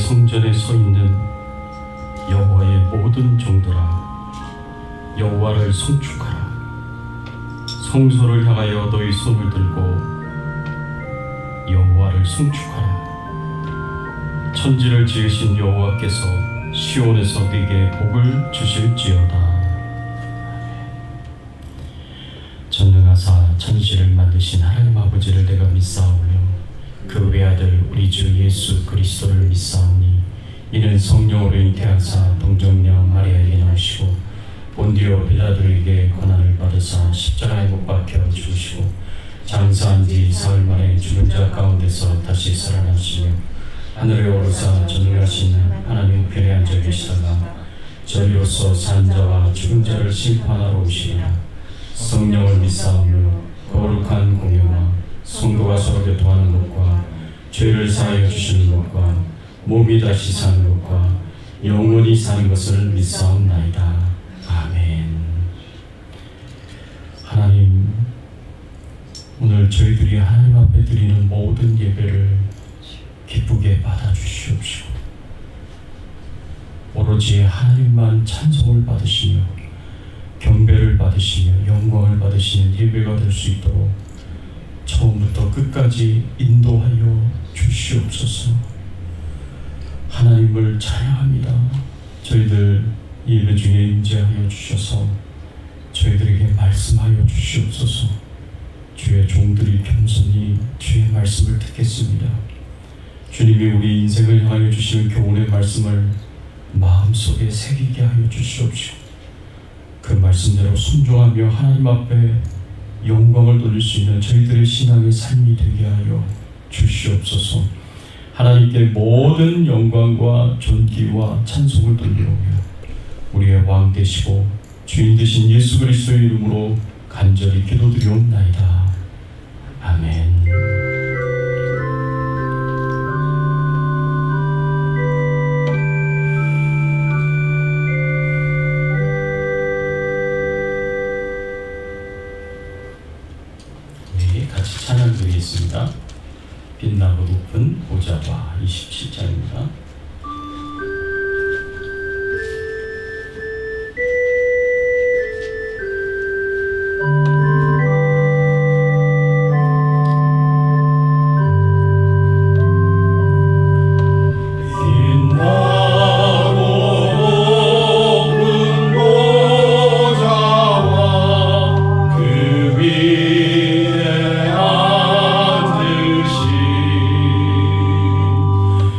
성전에 서 있는 여호와의 모든 종들아, 여호와를 송축하라. 성소를 향하여 너희 손을 들고 여호와를 송축하라. 천지를 지으신 여호와께서 시온에서 네게 복을 주실지어다. 전능하사 천지를 만드신 하나님 아버지를 내가 믿사오며 그 외아들 우리 주 예수 그리스도를 믿사오니 이는 성령으로 잉태하사 동정녀 마리아에게 나오시고 본디오 빌라도에게 고난을 받으사 십자가에 못 박혀 죽으시고 장사한 지 사흘 만에 죽은 자 가운데서 다시 살아나시며 하늘에 오르사 전능하신 하나님 우편에 앉아 계시다가 저리로서 산 자와 죽은 자를 심판하러 오시리라. 성령을 믿사오며 거룩한 공예와 성도가 서로 교통하는 것과 죄를 사하여 주시는 것과 몸이 다시 사는 것과 영원히 사는 것을 믿사옵나이다. 아멘. 하나님, 오늘 저희들이 하나님 앞에 드리는 모든 예배를 기쁘게 받아주시옵시고 오로지 하나님만 찬송을 받으시며 경배를 받으시며 영광을 받으시는 예배가 될 수 있도록 처음부터 끝까지 인도하여 주시옵소서. 하나님을 찬양합니다. 저희들 예배 중에 임재하여 주셔서 저희들에게 말씀하여 주시옵소서. 주의 종들이 겸손히 주의 말씀을 듣겠습니다. 주님이 우리 인생을 향하여 주시는 교훈의 말씀을 마음속에 새기게 하여 주시옵시고 그 말씀대로 순종하며 하나님 앞에 영광을 돌릴 수 있는 저희들의 신앙의 삶이 되게 하여 주시옵소서. 하나님께 모든 영광과 존귀와 찬송을 돌려오며 우리의 왕 되시고 주인 되신 예수 그리스도의 이름으로 간절히 기도드리옵나이다. 아멘. 같이 찬양 드리겠습니다. 빛나고 높은 보좌와 27장입니다.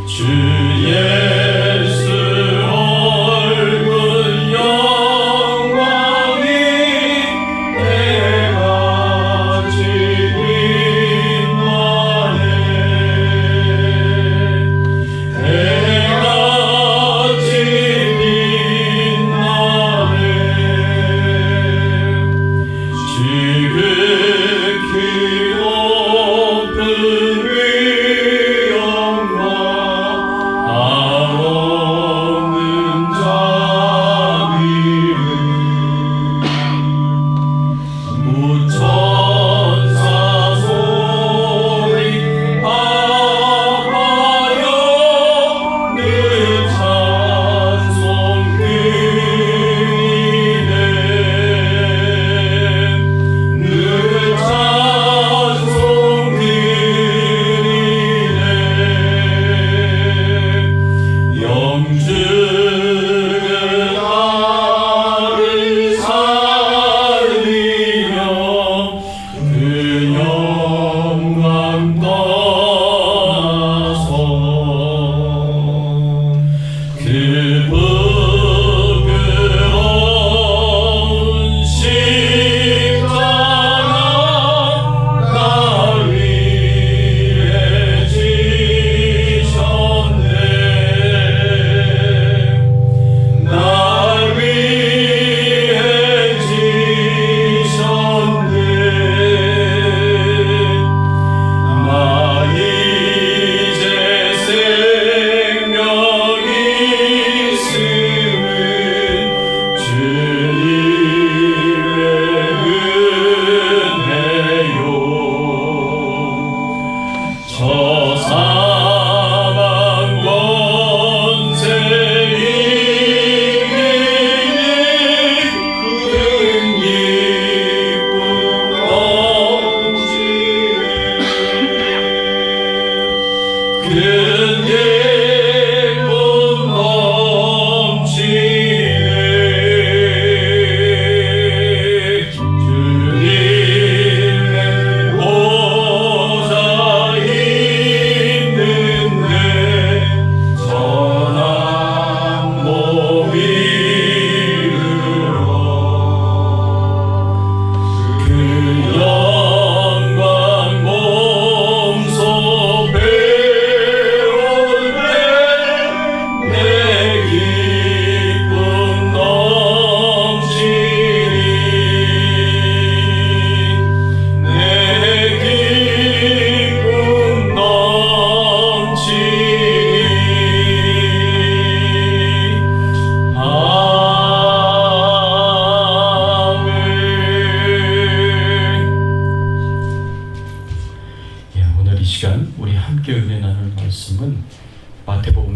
주의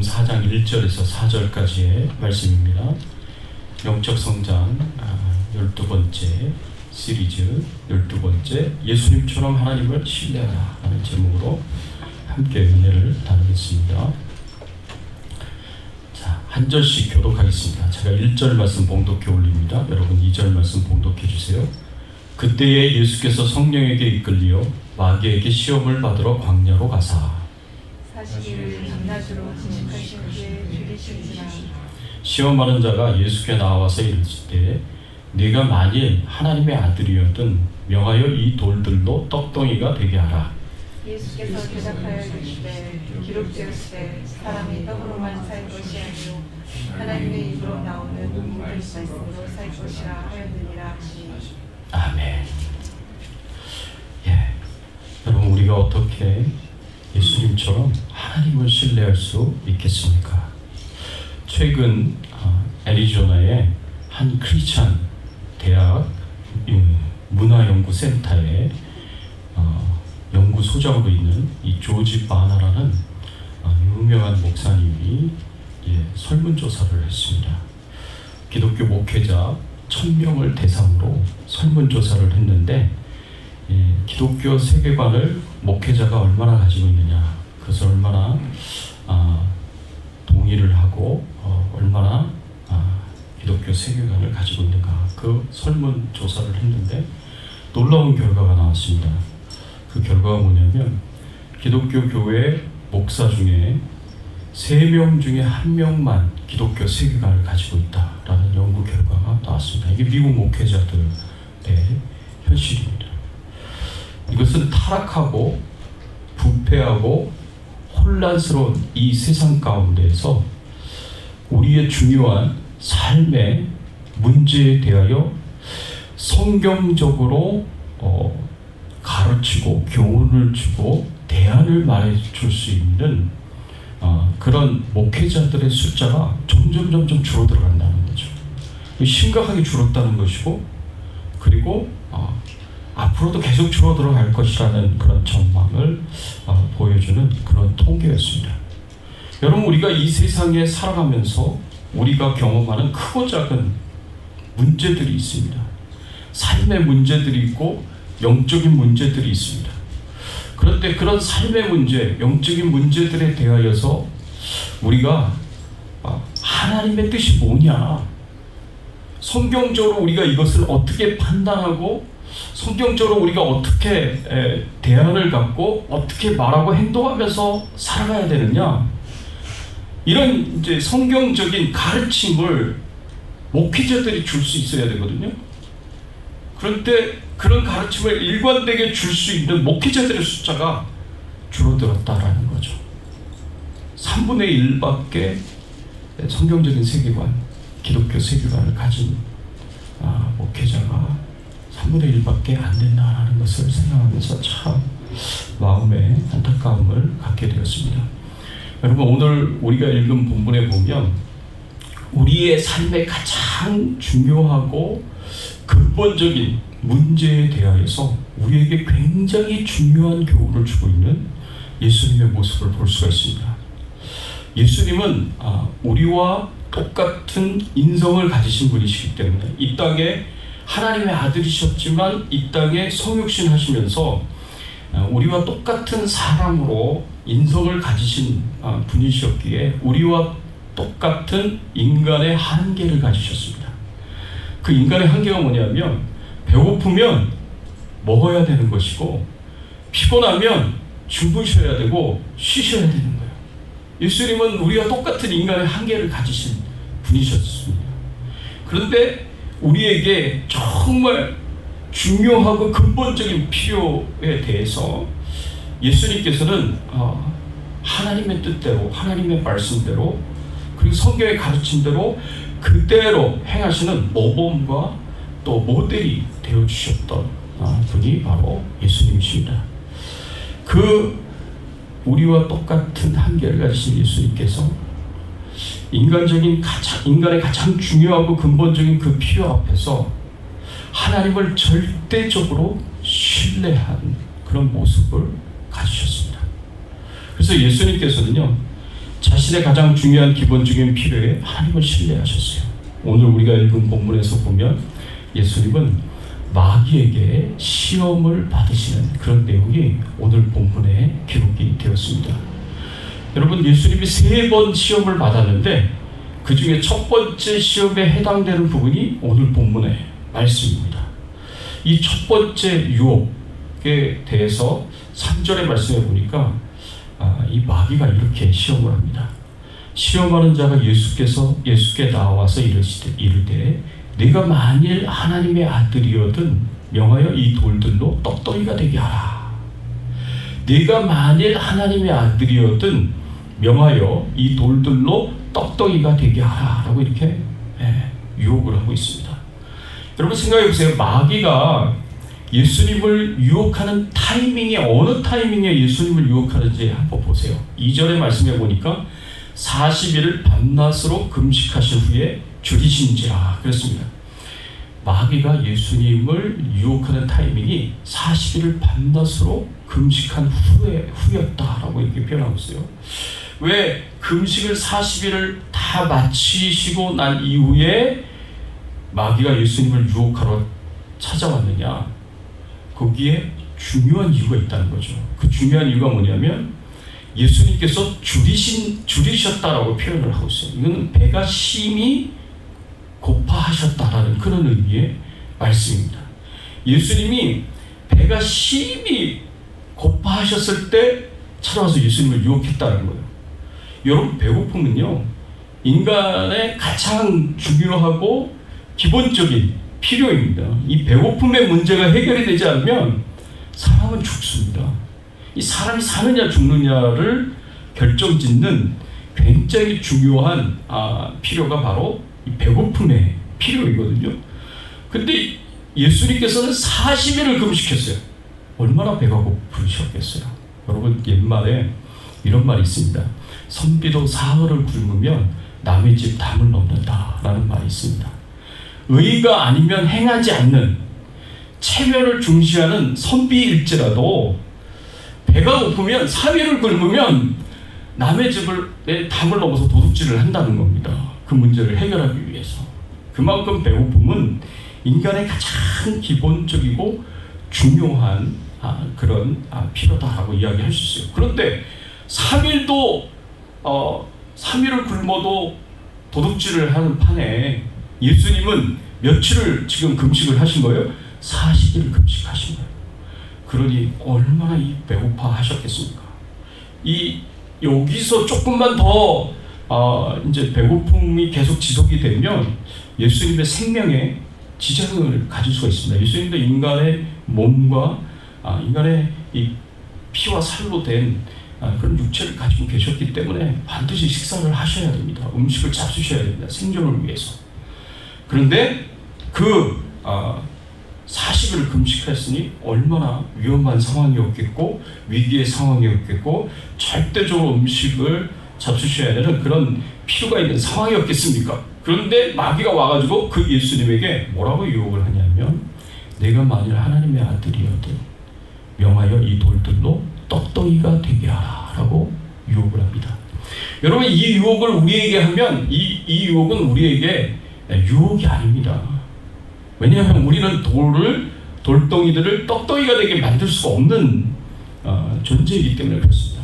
마태복음 4장 1절에서 4절까지의 말씀입니다. 영적 성장 12번째 시리즈 12번째 예수님처럼 하나님을 신뢰하라 라는 제목으로 함께 은혜를 나누겠습니다. 자, 한 절씩 교독하겠습니다. 제가 1절 말씀 봉독해 올립니다. 여러분 2절 말씀 봉독해 주세요. 그때에 예수께서 성령에게 이끌리어 마귀에게 시험을 받으러 광야로 가사 40일을 밤낮으로 진식하신 후에 들이실지라. 시험하는 자가 예수께 나와서 이르시되 네가 만일 하나님의 아들이었든 명하여 이 돌들로 떡덩이가 되게 하라. 예수께서 대답하여 이르시되 기록되었으되 사람이 떡으로만 살 것이 아니요 하나님의 입으로 나오는 모든 말씀으로 살 것이라 하였느니라 하시니. 아멘. 여러분 우리가 어떻게 예수님처럼 하나님을 신뢰할 수 있겠습니까? 최근 애리조나의 한 크리스찬 대학 문화연구센터에 연구소장으로 있는 이 조지 바나라는 유명한 목사님이 설문조사를 했습니다. 기독교 목회자 1000명을 대상으로 설문조사를 했는데 기독교 세계관을 목회자가 얼마나 가지고 있느냐, 그것을 얼마나 동의를 하고 얼마나 기독교 세계관을 가지고 있는가, 그 설문조사를 했는데 놀라운 결과가 나왔습니다. 그 결과가 뭐냐면 기독교 교회 목사 중에 3명 중에 1명만 기독교 세계관을 가지고 있다라는 연구 결과가 나왔습니다. 이게 미국 목회자들의 현실입니다. 이것은 타락하고 부패하고 혼란스러운 이 세상 가운데에서 우리의 중요한 삶의 문제에 대하여 성경적으로 가르치고 교훈을 주고 대안을 말해줄 수 있는 그런 목회자들의 숫자가 점점 줄어들어간다는 거죠. 심각하게 줄었다는 것이고, 그리고 앞으로도 계속 줄어들어 갈 것이라는 그런 전망을 보여주는 그런 통계였습니다. 여러분 우리가 이 세상에 살아가면서 우리가 경험하는 크고 작은 문제들이 있습니다. 삶의 문제들이 있고 영적인 문제들이 있습니다. 그런데 그런 삶의 문제, 영적인 문제들에 대하여서 우리가 하나님의 뜻이 뭐냐, 성경적으로 우리가 이것을 어떻게 판단하고 성경적으로 우리가 어떻게 대안을 갖고 어떻게 말하고 행동하면서 살아가야 되느냐, 이런 이제 성경적인 가르침을 목회자들이 줄 수 있어야 되거든요. 그런데 그런 가르침을 일관되게 줄 수 있는 목회자들의 숫자가 줄어들었다라는 거죠. 3분의 1밖에 성경적인 세계관, 기독교 세계관을 가진 목회자가 3분의 1밖에 안 된다라는 것을 생각하면서 참 마음에 안타까움을 갖게 되었습니다. 여러분 오늘 우리가 읽은 본문에 보면 우리의 삶의 가장 중요하고 근본적인 문제에 대하여서 우리에게 굉장히 중요한 교훈을 주고 있는 예수님의 모습을 볼 수가 있습니다. 예수님은 우리와 똑같은 인성을 가지신 분이시기 때문에 이 땅에 하나님의 아들이셨지만 이 땅에 성육신 하시면서 우리와 똑같은 사람으로 인성을 가지신 분이셨기에 우리와 똑같은 인간의 한계를 가지셨습니다. 그 인간의 한계가 뭐냐면 배고프면 먹어야 되는 것이고 피곤하면 주무셔야 되고 쉬셔야 되는 거예요. 예수님은 우리와 똑같은 인간의 한계를 가지신 분이셨습니다. 그런데 우리에게 정말 중요하고 근본적인 필요에 대해서 예수님께서는 하나님의 뜻대로, 하나님의 말씀대로, 그리고 성경의 가르침대로 그대로 행하시는 모범과 또 모델이 되어주셨던 분이 바로 예수님이십니다. 그 우리와 똑같은 한계를 가지신 예수님께서 인간의 가장 중요하고 근본적인 그 필요 앞에서 하나님을 절대적으로 신뢰한 그런 모습을 가지셨습니다. 그래서 예수님께서는요, 자신의 가장 중요한 기본적인 필요에 하나님을 신뢰하셨어요. 오늘 우리가 읽은 본문에서 보면 예수님은 마귀에게 시험을 받으시는 그런 내용이 오늘 본문에 기록이 되었습니다. 여러분, 예수님이 3번 시험을 받았는데 그 중에 첫 번째 시험에 해당되는 부분이 오늘 본문의 말씀입니다. 이 첫 번째 유혹에 대해서 3절의 말씀에 보니까 이 마귀가 이렇게 시험을 합니다. 시험하는 자가 예수께 나와서 이르되 네가 만일 하나님의 아들이거든 명하여 이 돌들로 떡덩이가 되게 하라. 네가 만일 하나님의 아들이거든 명하여 이 돌들로 떡덩이가 되게 하라 라고 이렇게 유혹을 하고 있습니다. 여러분 생각해 보세요. 마귀가 예수님을 유혹하는 타이밍이 어느 타이밍에 예수님을 유혹하는지 한번 보세요. 2절의 말씀에 보니까 40일을 밤낮으로 금식하신 후에 줄이신지라 그랬습니다. 마귀가 예수님을 유혹하는 타이밍이 40일을 밤낮으로 금식한 후였다라고 이렇게 표현하고 있어요. 왜 금식을 40일을 다 마치시고 난 이후에 마귀가 예수님을 유혹하러 찾아왔느냐? 거기에 중요한 이유가 있다는 거죠. 그 중요한 이유가 뭐냐면 예수님께서 줄이셨다라고 표현을 하고 있어요. 이거는 배가 심히 고파하셨다라는 그런 의미의 말씀입니다. 예수님이 배가 심히 고파하셨을 때 찾아와서 예수님을 유혹했다는 거예요. 여러분, 배고픔은요, 인간의 가장 중요하고 기본적인 필요입니다. 이 배고픔의 문제가 해결이 되지 않으면 사람은 죽습니다. 이 사람이 사느냐 죽느냐를 결정짓는 굉장히 중요한 필요가 바로 이 배고픔의 필요이거든요. 근데 예수님께서는 40일을 금식했어요. 얼마나 배가 고프셨겠어요. 여러분, 옛말에 이런 말이 있습니다. 선비도 사흘을 굶으면 남의 집 담을 넘는다라는 말이 있습니다. 의가 아니면 행하지 않는 체면을 중시하는 선비일지라도 배가 고프면 3일을 굶으면 남의 집을 담을 넘어서 도둑질을 한다는 겁니다. 그 문제를 해결하기 위해서. 그만큼 배고픔은 인간의 가장 기본적이고 중요한 그런 필요다라고 이야기할 수 있어요. 그런데 3일을 굶어도 도둑질을 하는 판에 예수님은 며칠을 지금 금식을 하신 거예요? 40일을 금식하신 거예요. 그러니 얼마나 배고파 하셨겠습니까? 여기서 조금만 더 이제 배고픔이 계속 지속이 되면 예수님의 생명에 지장을 가질 수가 있습니다. 예수님도 인간의 몸과 인간의 이 피와 살로 된 그런 육체를 가지고 계셨기 때문에 반드시 식사를 하셔야 됩니다. 음식을 잡수셔야 됩니다. 생존을 위해서. 그런데 40일을 금식했으니 얼마나 위험한 상황이었겠고 위기의 상황이었겠고 절대적으로 음식을 잡수셔야 되는 그런 필요가 있는 상황이었겠습니까? 그런데 마귀가 와가지고 그 예수님에게 뭐라고 유혹을 하냐면 내가 만일 하나님의 아들이어도 명하여 이 돌들로 떡덩이가 되게 하라 라고 유혹을 합니다. 여러분, 이 유혹을 우리에게 하면 이 유혹은 우리에게 유혹이 아닙니다. 왜냐하면 우리는 돌덩이들을 떡덩이가 되게 만들 수가 없는 존재이기 때문에 그렇습니다.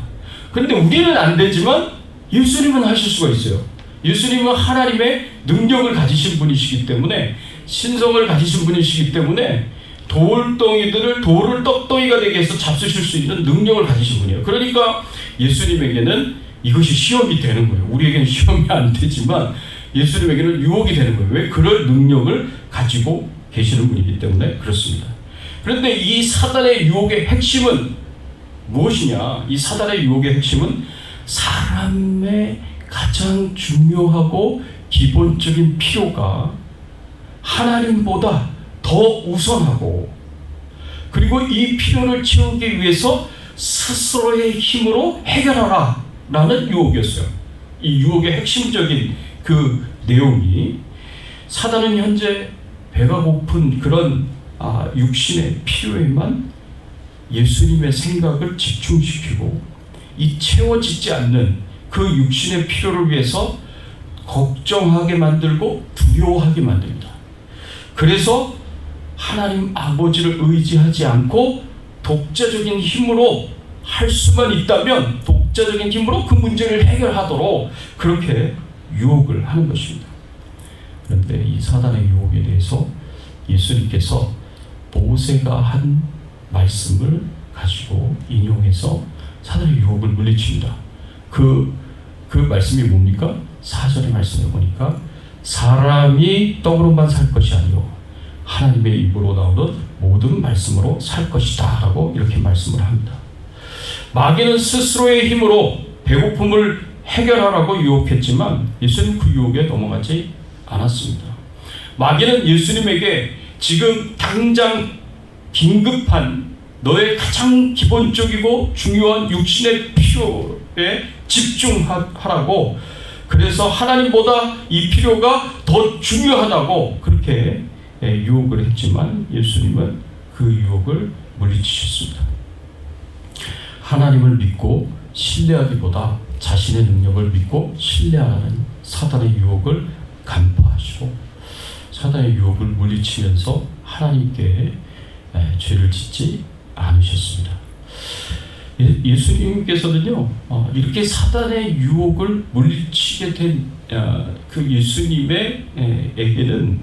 그런데 우리는 안 되지만 예수님은 하실 수가 있어요. 예수님은 하나님의 능력을 가지신 분이시기 때문에, 신성을 가지신 분이시기 때문에 돌을 떡덩이가 되게 해서 잡수실 수 있는 능력을 가지신 분이에요. 그러니까 예수님에게는 이것이 시험이 되는 거예요. 우리에게는 시험이 안 되지만 예수님에게는 유혹이 되는 거예요. 왜? 그럴 능력을 가지고 계시는 분이기 때문에 그렇습니다. 그런데 이 사단의 유혹의 핵심은 무엇이냐? 이 사단의 유혹의 핵심은 사람의 가장 중요하고 기본적인 필요가 하나님보다 더 우선하고, 그리고 이 필요를 채우기 위해서 스스로의 힘으로 해결하라 라는 유혹이었어요. 이 유혹의 핵심적인 그 내용이, 사단은 현재 배가 고픈 그런 육신의 필요에만 예수님의 생각을 집중시키고 이 채워지지 않는 그 육신의 필요를 위해서 걱정하게 만들고 두려워하게 만듭니다. 그래서 하나님 아버지를 의지하지 않고 독자적인 힘으로 할 수만 있다면 독자적인 힘으로 그 문제를 해결하도록 그렇게 유혹을 하는 것입니다. 그런데 이 사단의 유혹에 대해서 예수님께서 모세가 한 말씀을 가지고 인용해서 사단의 유혹을 물리칩니다. 그 말씀이 뭡니까? 4절의 말씀을 보니까 사람이 떡으로만 살 것이 아니요 하나님의 입으로 나오는 모든 말씀으로 살 것이다 라고 이렇게 말씀을 합니다. 마귀는 스스로의 힘으로 배고픔을 해결하라고 유혹했지만 예수님 그 유혹에 넘어가지 않았습니다. 마귀는 예수님에게 지금 당장 긴급한 너의 가장 기본적이고 중요한 육신의 필요에 집중하라고, 그래서 하나님보다 이 필요가 더 중요하다고 그렇게 유혹을 했지만 예수님은 그 유혹을 물리치셨습니다. 하나님을 믿고 신뢰하기보다 자신의 능력을 믿고 신뢰하는 사단의 유혹을 간파하시고 사단의 유혹을 물리치면서 하나님께 죄를 짓지 않으셨습니다. 예수님께서는요, 이렇게 사단의 유혹을 물리치게 된 그 예수님에게는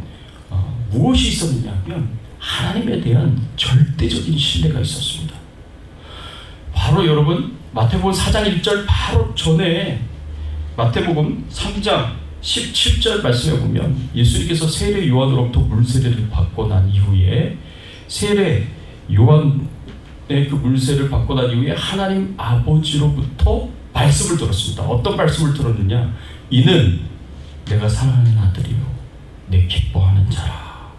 무엇이 있었느냐면 하나님에 대한 절대적인 신뢰가 있었습니다. 바로 여러분 마태복음 4장 1절 바로 전에 마태복음 3장 17절 말씀에 보면 예수님께서 세례 요한으로부터 물세례를 받고 난 이후에 세례 요한의 그 물세례를 받고 난 이후에 하나님 아버지로부터 말씀을 들었습니다. 어떤 말씀을 들었느냐? 이는 내가 사랑하는 아들이요 내 기뻐하는 자라.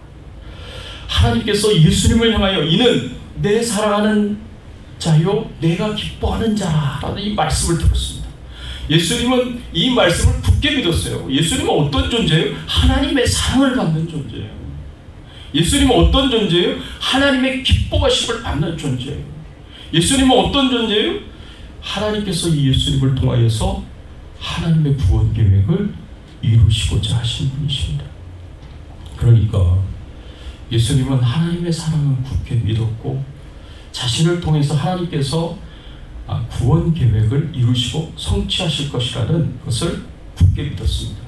하나님께서 예수님을 향하여 이는 내 사랑하는 자요 내가 기뻐하는 자라 라는 이 말씀을 들었습니다. 예수님은 이 말씀을 굳게 믿었어요. 예수님은 어떤 존재예요? 하나님의 사랑을 받는 존재예요. 예수님은 어떤 존재예요? 하나님의 기뻐하심을 받는 존재예요. 예수님은 어떤 존재예요? 하나님께서 이 예수님을 통하여서 하나님의 구원 계획을 이루시고자 하신 분이십니다. 그러니까 예수님은 하나님의 사랑을 굳게 믿었고 자신을 통해서 하나님께서 구원 계획을 이루시고 성취하실 것이라는 것을 굳게 믿었습니다.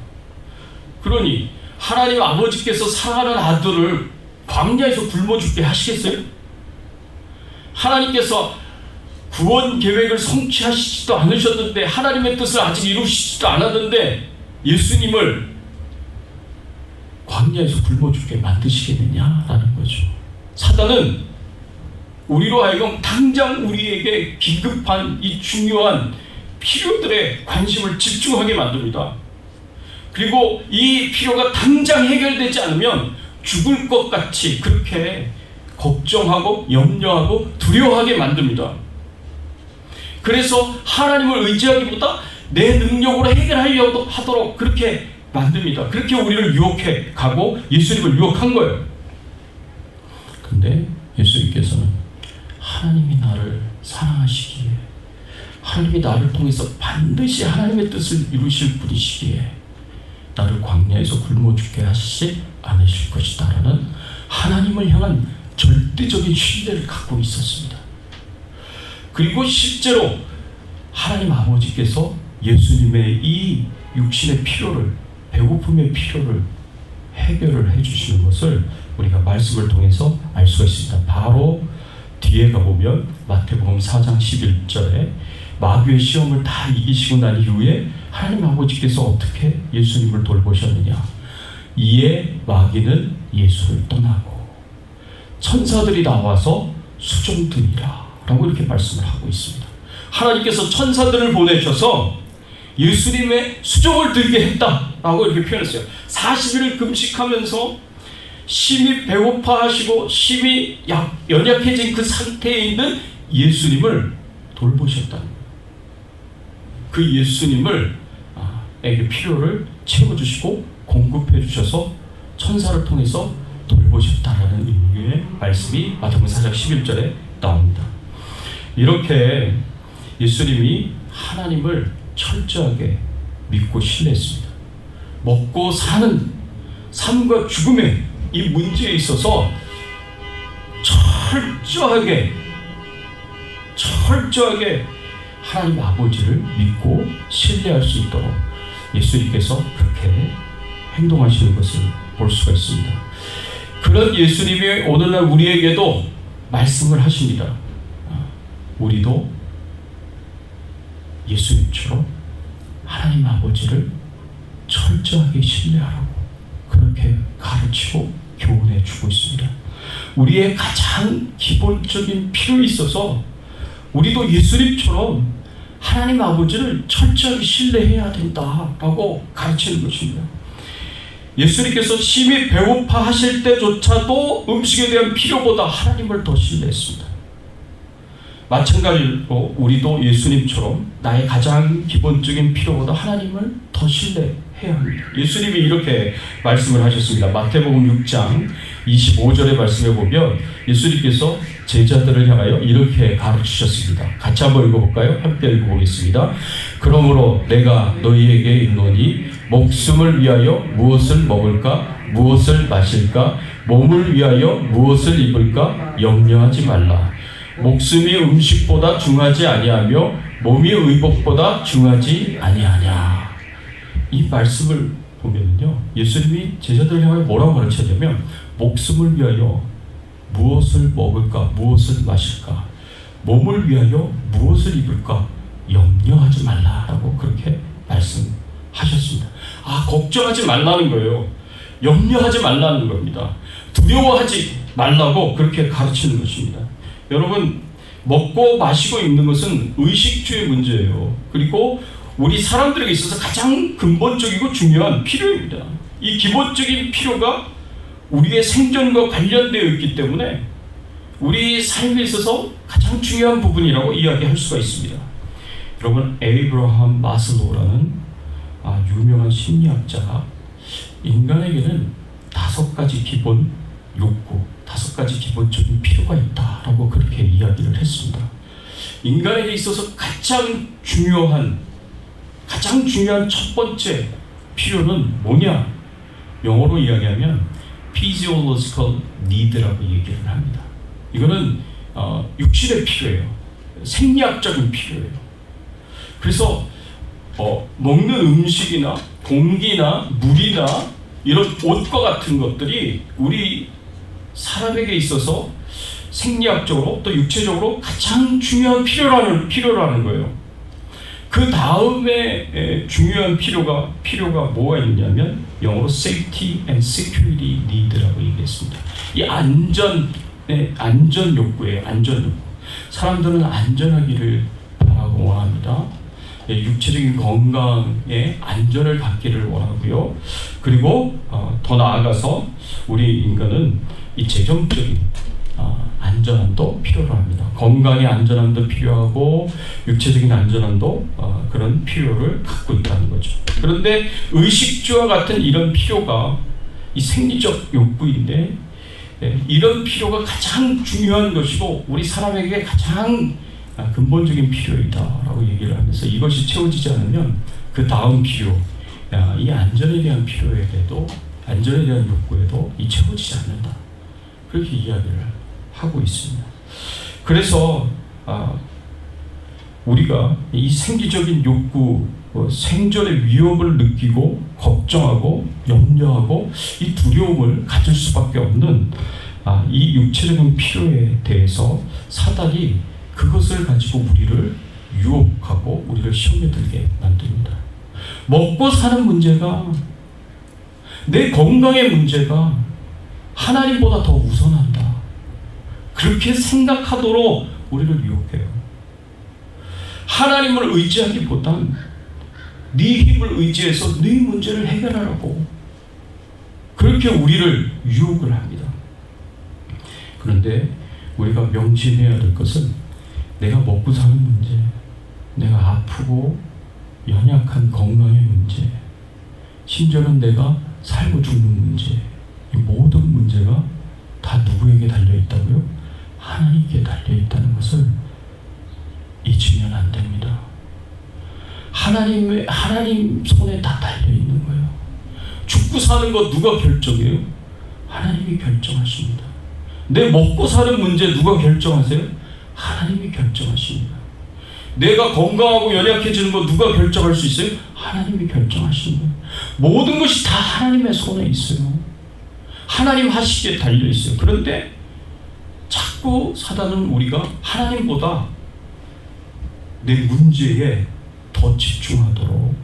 그러니 하나님 아버지께서 사랑하는 아들을 광야에서 굶어 죽게 하시겠어요? 하나님께서 구원 계획을 성취하시지도 않으셨는데 하나님의 뜻을 아직 이루시지도 않았는데 예수님을 광야에서 굶어 죽게 만드시겠느냐라는 거죠. 사단은 우리로 하여금 당장 우리에게 긴급한 이 중요한 필요들에 관심을 집중하게 만듭니다. 그리고 이 필요가 당장 해결되지 않으면 죽을 것 같이 그렇게 걱정하고 염려하고 두려워하게 만듭니다. 그래서 하나님을 의지하기보다 내 능력으로 해결하려고 하도록 그렇게 만듭니다. 그렇게 우리를 유혹해 가고 예수님을 유혹한 거예요. 근데 예수님께서는 하나님이 나를 사랑하시기에 하나님이 나를 통해서 반드시 하나님의 뜻을 이루실 분이시기에 나를 광야에서 굶어 죽게 하시지 않으실 것이다 라는 하나님을 향한 절대적인 신뢰를 갖고 있었습니다. 그리고 실제로 하나님 아버지께서 예수님의 이 육신의 필요를, 배고픔의 필요를 해결을 해주시는 것을 우리가 말씀을 통해서 알 수가 있습니다. 바로 뒤에 가보면 마태복음 4장 11절에 마귀의 시험을 다 이기시고 난 이후에 하나님 아버지께서 어떻게 예수님을 돌보셨느냐. 이에 마귀는 예수를 떠나고 천사들이 나와서 수종드니라 라고 이렇게 말씀을 하고 있습니다. 하나님께서 천사들을 보내셔서 예수님의 수종을 들게 했다라고 이렇게 표현했어요. 40일을 금식하면서 심히 배고파하시고 심히 연약해진 그 상태에 있는 예수님을 돌보셨다는 거예요. 그 예수님을 에게 필요를 채워주시고 공급해 주셔서 천사를 통해서 돌보셨다라는 의미의 말씀이 마태복음 4장 11절에 나옵니다. 이렇게 예수님이 하나님을 철저하게 믿고 신뢰했습니다. 먹고 사는 삶과 죽음의 이 문제에 있어서 철저하게 하나님 아버지를 믿고 신뢰할 수 있도록 예수님께서 그렇게 행동하시는 것을 볼 수가 있습니다. 그런 예수님이 오늘날 우리에게도 말씀을 하십니다. 우리도 예수님처럼 하나님 아버지를 철저하게 신뢰하라고 그렇게 가르치고 교훈해 주고 있습니다. 우리의 가장 기본적인 필요에 있어서 우리도 예수님처럼 하나님 아버지를 철저하게 신뢰해야 된다라고 가르치는 것입니다. 예수님께서 심히 배고파 하실 때조차도 음식에 대한 필요보다 하나님을 더 신뢰했습니다. 마찬가지로 우리도 예수님처럼 나의 가장 기본적인 필요보다 하나님을 더 신뢰해야 합니다. 예수님이 이렇게 말씀을 하셨습니다. 마태복음 6장 25절의 말씀에 보면 예수님께서 제자들을 향하여 이렇게 가르치셨습니다. 같이 한번 읽어볼까요? 함께 읽어보겠습니다. 그러므로 내가 너희에게 이르노니 목숨을 위하여 무엇을 먹을까? 무엇을 마실까? 몸을 위하여 무엇을 입을까? 염려하지 말라. 목숨이 음식보다 중하지 아니하며 몸이 의복보다 중하지 아니하냐. 이 말씀을 보면요, 예수님이 제자들을 향하여 뭐라고 가르치냐면 목숨을 위하여 무엇을 먹을까, 무엇을 마실까, 몸을 위하여 무엇을 입을까 염려하지 말라라고 그렇게 말씀하셨습니다. 걱정하지 말라는 거예요. 염려하지 말라는 겁니다. 두려워하지 말라고 그렇게 가르치는 것입니다. 여러분, 먹고 마시고 입는 것은 의식주의 문제예요. 그리고 우리 사람들에게 있어서 가장 근본적이고 중요한 필요입니다. 이 기본적인 필요가 우리의 생존과 관련되어 있기 때문에 우리 삶에 있어서 가장 중요한 부분이라고 이야기할 수가 있습니다. 여러분, 에이브러함 마슬로우라는 유명한 심리학자가 인간에게는 5가지 기본 욕구, 5가지 기본적인 필요가 있다라고 그렇게 이야기를 했습니다. 인간에게 있어서 가장 중요한 첫 번째 필요는 뭐냐? 영어로 이야기하면 physiological need라고 얘기를 합니다. 이거는 육신의 필요예요. 생리학적인 필요예요. 그래서 먹는 음식이나 공기나 물이나 이런 옷과 같은 것들이 우리 사람에게 있어서 생리학적으로 또 육체적으로 가장 중요한 필요라는 거예요. 그 다음에 중요한 필요가 뭐가 있냐면 영어로 safety and security need라고 얘기했습니다. 이 안전 욕구예요. 안전 욕구. 사람들은 안전하기를 바라고 원합니다. 육체적인 건강에 안전을 갖기를 원하고요. 그리고 더 나아가서 우리 인간은 이 재정적인 안전함도 필요로 합니다. 건강의 안전함도 필요하고 육체적인 안전함도 그런 필요를 갖고 있다는 거죠. 그런데 의식주와 같은 이런 필요가 이 생리적 욕구인데 이런 필요가 가장 중요한 것이고 우리 사람에게 가장 근본적인 필요이다라고 얘기를 하면서 이것이 채워지지 않으면 그 다음 필요, 이 안전에 대한 필요에도 안전에 대한 욕구에도 이 채워지지 않는다. 그렇게 이야기를 하고 있습니다. 그래서 우리가 이 생리적인 욕구, 생존의 위협을 느끼고 걱정하고 염려하고 이 두려움을 가질 수밖에 없는 이 육체적인 필요에 대해서 사단이 그것을 가지고 우리를 유혹하고 우리를 시험에 들게 만듭니다. 먹고 사는 문제가, 내 건강의 문제가 하나님보다 더 우선한다. 그렇게 생각하도록 우리를 유혹해요. 하나님을 의지하기보단 네 힘을 의지해서 네 문제를 해결하라고 그렇게 우리를 유혹을 합니다. 그런데 우리가 명심해야 될 것은 내가 먹고 사는 문제, 내가 아프고 연약한 건강의 문제, 심지어는 내가 살고 죽는 문제, 이 모든 문제가 다 누구에게 달려있다고요? 하나님께 달려있다는 것을 잊으면 안 됩니다. 하나님 손에 다 달려 있는 거예요. 죽고 사는 거 누가 결정해요? 하나님이 결정하십니다. 내 먹고 사는 문제 누가 결정하세요? 하나님이 결정하십니다. 내가 건강하고 연약해지는 거 누가 결정할 수 있어요? 하나님이 결정하십니다. 모든 것이 다 하나님의 손에 있어요. 하나님 하시기에 달려 있어요. 그런데 자꾸 사단은 우리가 하나님보다 내 문제에 더 집중하도록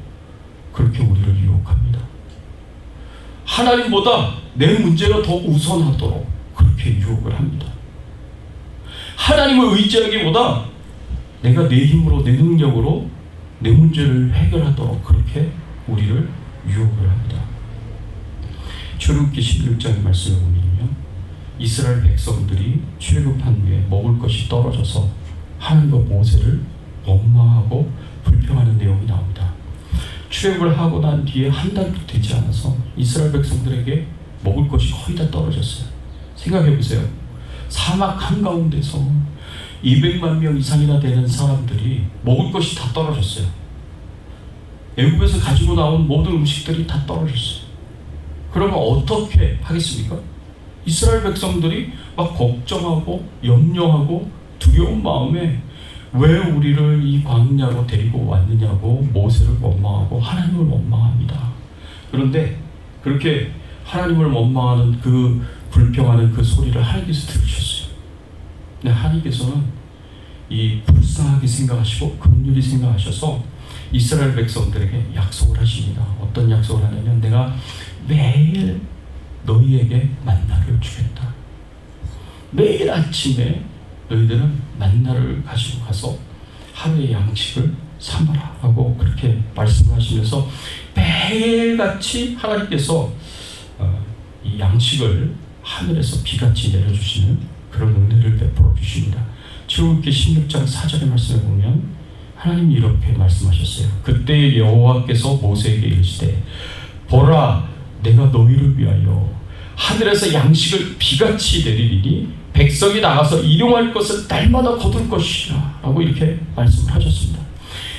그렇게 우리를 유혹합니다. 하나님보다 내 문제가 더 우선하도록 그렇게 유혹을 합니다. 하나님을 의지하기보다 내가 내 힘으로 내 능력으로 내 문제를 해결하도록 그렇게 우리를 유혹을 합니다. 출애굽기 16장의 말씀을 보면요, 이스라엘 백성들이 출애굽한 후에 먹을 것이 떨어져서 하나님과 모세를 원망하고 불평하는 내용이 나옵니다. 출애굽을 하고 난 뒤에 한 달도 되지 않아서 이스라엘 백성들에게 먹을 것이 거의 다 떨어졌어요. 생각해 보세요. 사막 한가운데서 200만 명 이상이나 되는 사람들이 먹을 것이 다 떨어졌어요. 애굽에서 가지고 나온 모든 음식들이 다 떨어졌어요. 그러면 어떻게 하겠습니까? 이스라엘 백성들이 막 걱정하고 염려하고 두려운 마음에 왜 우리를 이 광야로 데리고 왔느냐고 모세를 원망하고 하나님을 원망합니다. 그런데 그렇게 하나님을 원망하는 그 불평하는 그 소리를 하나님께서 들으셨어요. 근데 하나님께서는 이 불쌍하게 생각하시고 긍휼히 생각하셔서 이스라엘 백성들에게 약속을 하십니다. 어떤 약속을 하냐면 내가 매일 너희에게 만나를 주겠다. 매일 아침에 너희들은 만나를 가지고 가서 하루의 양식을 삼아라 하고 그렇게 말씀하시면서 매일같이 하나님께서 이 양식을 하늘에서 비같이 내려주시는 그런 은혜를 베풀어 주십니다. 출애굽기 16장 4절의 말씀을 보면 하나님이 이렇게 말씀하셨어요. 그때 여호와께서 모세에게 이르시되 보라 내가 너희를 위하여 하늘에서 양식을 비같이 내리리니 백성이 나가서 일용할 것을 날마다 거둘 것이라 라고 이렇게 말씀을 하셨습니다.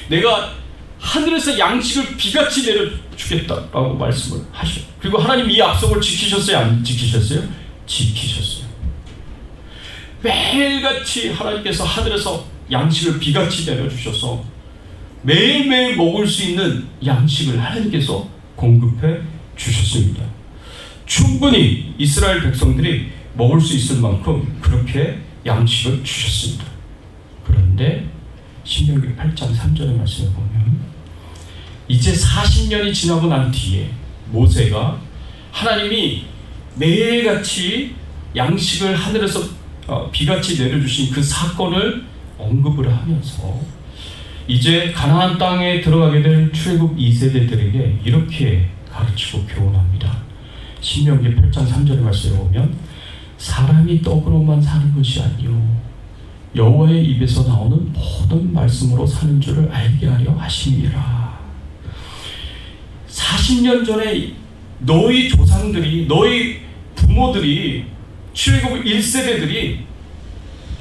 내가 하늘에서 양식을 비같이 내려주겠다라고 말씀을 하셨어요. 그리고 하나님 이 약속을 지키셨어요? 안 지키셨어요? 지키셨어요. 매일같이 하나님께서 하늘에서 양식을 비같이 내려주셔서 매일매일 먹을 수 있는 양식을 하나님께서 공급해 주셨습니다. 충분히 이스라엘 백성들이 먹을 수 있을 만큼 그렇게 양식을 주셨습니다. 그런데 신명기 8장 3절의 말씀을 보면 이제 40년이 지나고 난 뒤에 모세가 하나님이 매일같이 양식을 하늘에서 비같이 내려주신 그 사건을 언급을 하면서 이제 가나안 땅에 들어가게 될 출애굽 2세대들에게 이렇게 가르치고 교훈합니다. 신명기 8장 3절의 말씀을 보면 사람이 떡으로만 사는 것이 아니요 여호와의 입에서 나오는 모든 말씀으로 사는 줄을 알게 하려 하심이라. 40년 전에 너희 조상들이 너희 부모들이 출애굽 1세대들이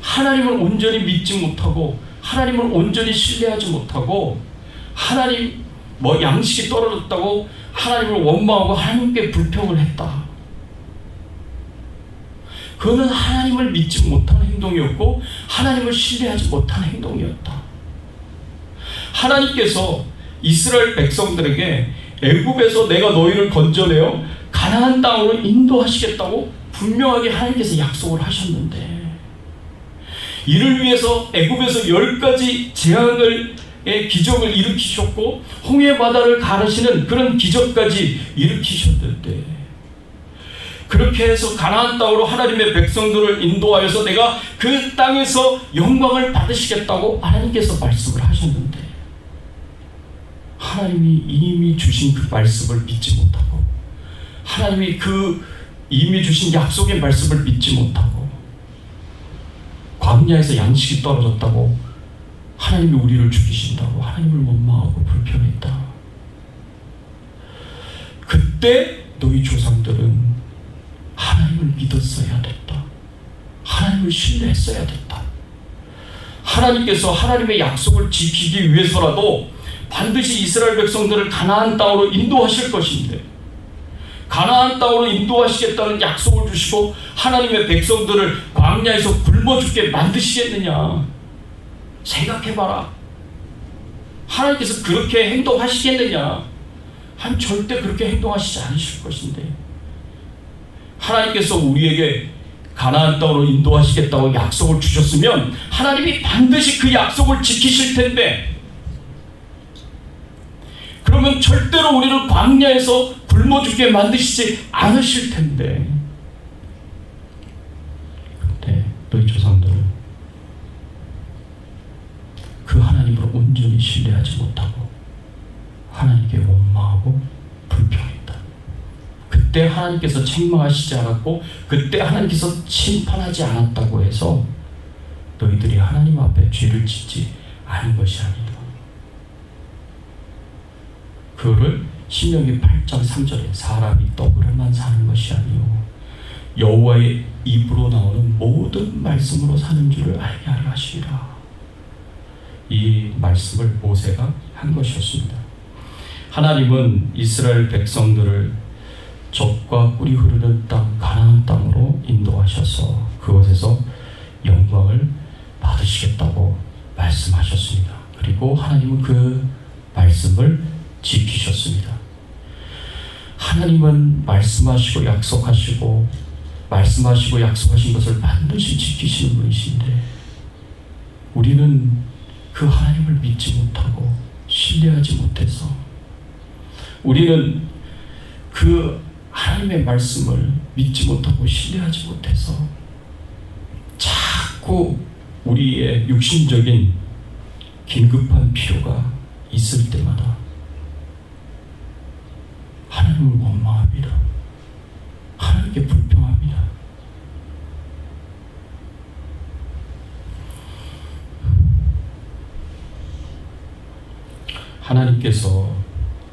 하나님을 온전히 믿지 못하고 하나님을 온전히 신뢰하지 못하고 하나님 양식이 떨어졌다고 하나님을 원망하고 하나님께 불평을 했다. 그거는 하나님을 믿지 못하는 행동이었고 하나님을 신뢰하지 못하는 행동이었다. 하나님께서 이스라엘 백성들에게 애굽에서 내가 너희를 건져내어 가나안 땅으로 인도하시겠다고 분명하게 하나님께서 약속을 하셨는데 이를 위해서 애굽에서 10가지 재앙을 기적을 일으키셨고 홍해 바다를 가르시는 그런 기적까지 일으키셨는데 그렇게 해서 가나안 땅으로 하나님의 백성들을 인도하여서 내가 그 땅에서 영광을 받으시겠다고 하나님께서 말씀을 하셨는데 하나님이 이미 주신 그 말씀을 믿지 못하고 하나님이 그 이미 주신 약속의 말씀을 믿지 못하고 광야에서 양식이 떨어졌다고 하나님이 우리를 죽이신다고 하나님을 원망하고 불평했다. 그때 너희 조상들은 하나님을 믿었어야 됐다. 하나님을 신뢰했어야 됐다. 하나님께서 하나님의 약속을 지키기 위해서라도 반드시 이스라엘 백성들을 가나안 땅으로 인도하실 것인데, 가나안 땅으로 인도하시겠다는 약속을 주시고 하나님의 백성들을 광야에서 굶어 죽게 만드시겠느냐? 생각해봐라. 하나님께서 그렇게 행동하시겠느냐? 절대 그렇게 행동하시지 않으실 것인데, 하나님께서 우리에게 가나안 땅으로 인도하시겠다고 약속을 주셨으면 하나님이 반드시 그 약속을 지키실 텐데, 그러면 절대로 우리를 광야에서 굶어 죽게 만드시지 않으실 텐데, 근데 너희 조상들은 그 하나님을 온전히 신뢰하지 못하고 하나님께 원망하고 불평했다. 그때 하나님께서 책망하시지 않았고 그때 하나님께서 심판하지 않았다고 해서 너희들이 하나님 앞에 죄를 짓지 않은 것이 아니다. 그거를 신명기 8장 3절에 사람이 떡으로만 사는 것이 아니요 여호와의 입으로 나오는 모든 말씀으로 사는 줄을 알게 하려 하시리라. 이 말씀을 모세가 한 것이었습니다. 하나님은 이스라엘 백성들을 젖과 꿀이 흐르는 땅 가나안 땅으로 인도하셔서 그곳에서 영광을 받으시겠다고 말씀하셨습니다. 그리고 하나님은 그 말씀을 지키셨습니다. 하나님은 말씀하시고 약속하시고 말씀하시고 약속하신 것을 반드시 지키시는 분이신데, 우리는 그 하나님을 믿지 못하고 신뢰하지 못해서, 우리는 그 하나님의 말씀을 믿지 못하고 신뢰하지 못해서 자꾸 우리의 육신적인 긴급한 필요가 있을 때마다 하나님을 원망합니다. 하나님께 불평합니다. 하나님께서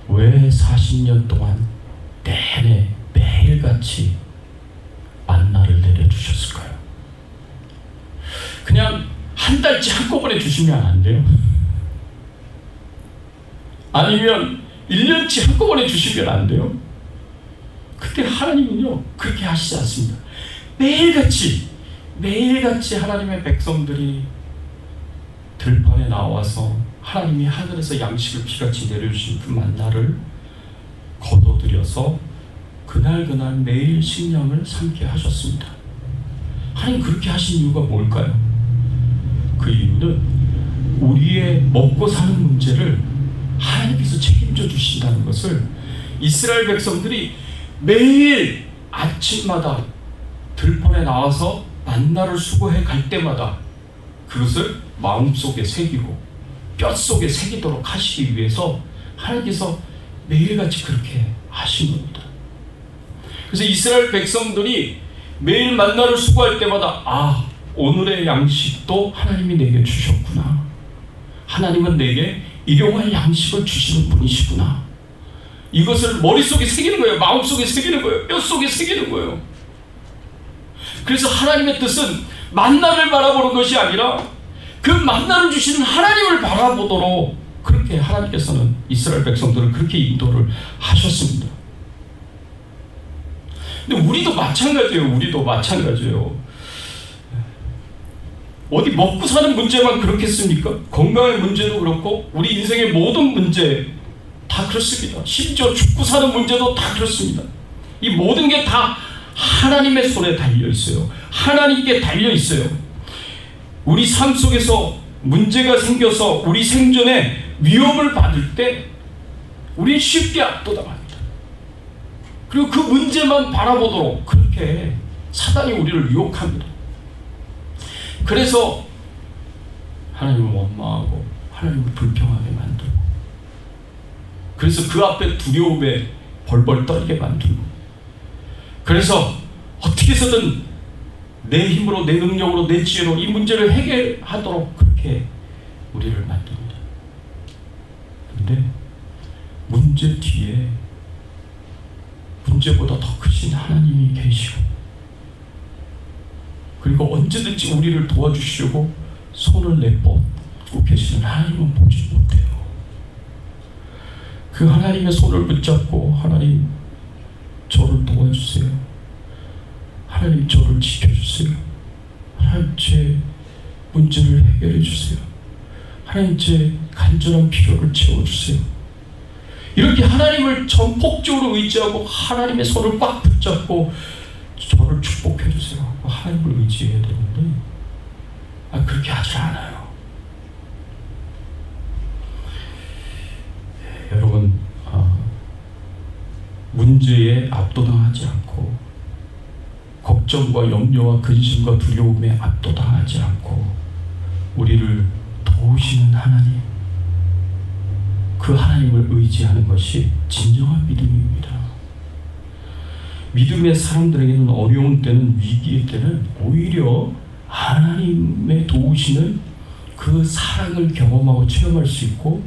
왜 40년 동안 내내 매일같이 만나를 내려주셨을까요? 그냥 한 달치 한꺼번에 주시면 안 돼요? 아니면 1년치 한꺼번에 주시면 안 돼요? 근데 하나님은요 그렇게 하시지 않습니다. 매일같이 하나님의 백성들이 들판에 나와서 하나님이 하늘에서 양식을 비같이 내려주신 그 만나를 거둬들여서 그날 매일 식량을 삼게 하셨습니다. 하나님 그렇게 하신 이유가 뭘까요? 그 이유는 우리의 먹고 사는 문제를 하나님께서 책임져 주신다는 것을 이스라엘 백성들이 매일 아침마다 들판에 나와서 만나를 수거해 갈 때마다 그것을 마음속에 새기고 뼛속에 새기도록 하시기 위해서 하나님께서 매일같이 그렇게 하신 겁니다. 그래서 이스라엘 백성들이 매일 만나를 수거할 때마다 오늘의 양식도 하나님이 내게 주셨구나. 하나님은 내게 일용할 양식을 주시는 분이시구나. 이것을 머릿속에 새기는 거예요. 마음속에 새기는 거예요. 뼛속에 새기는 거예요. 그래서 하나님의 뜻은 만나를 바라보는 것이 아니라 그 만나를 주시는 하나님을 바라보도록 그렇게 하나님께서는 이스라엘 백성들을 그렇게 인도를 하셨습니다. 근데 우리도 마찬가지예요. 어디 먹고 사는 문제만 그렇겠습니까? 건강의 문제도 그렇고 우리 인생의 모든 문제 다 그렇습니다. 심지어 죽고 사는 문제도 다 그렇습니다. 이 모든 게 다 하나님의 손에 달려 있어요. 하나님께 달려 있어요. 우리 삶 속에서 문제가 생겨서 우리 생존에 위험을 받을 때 우리는 쉽게 압도당합니다. 그리고 그 문제만 바라보도록 그렇게 사단이 우리를 유혹합니다. 그래서 하나님을 원망하고 하나님을 불평하게 만들고, 그래서 그 앞에 두려움에 벌벌 떨게 만들고, 그래서 어떻게 해서든 내 힘으로 내 능력으로 내 지혜로 이 문제를 해결하도록 그렇게 우리를 만듭니다. 그런데 문제 뒤에 문제보다 더 크신 하나님이 계시고, 그리고 언제든지 우리를 도와주시려고 손을 내뻗고 계시는 하나님은 보지 못해요. 그 하나님의 손을 붙잡고 하나님 저를 도와주세요. 하나님 저를 지켜주세요. 하나님 제 문제를 해결해 주세요. 하나님 제 간절한 필요를 채워주세요. 이렇게 하나님을 전폭적으로 의지하고 하나님의 손을 꽉 붙잡고 저를 축복해 주세요. 하나님을 의지해야 되는데 그렇게 하지 않아요. 여러분, 문제에 압도당하지 않고 걱정과 염려와 근심과 두려움에 압도당하지 않고 우리를 도우시는 하나님, 그 하나님을 의지하는 것이 진정한 믿음입니다. 믿음의 사람들에게는 어려운 때는, 위기의 때는 오히려 하나님의 도우시는 그 사랑을 경험하고 체험할 수 있고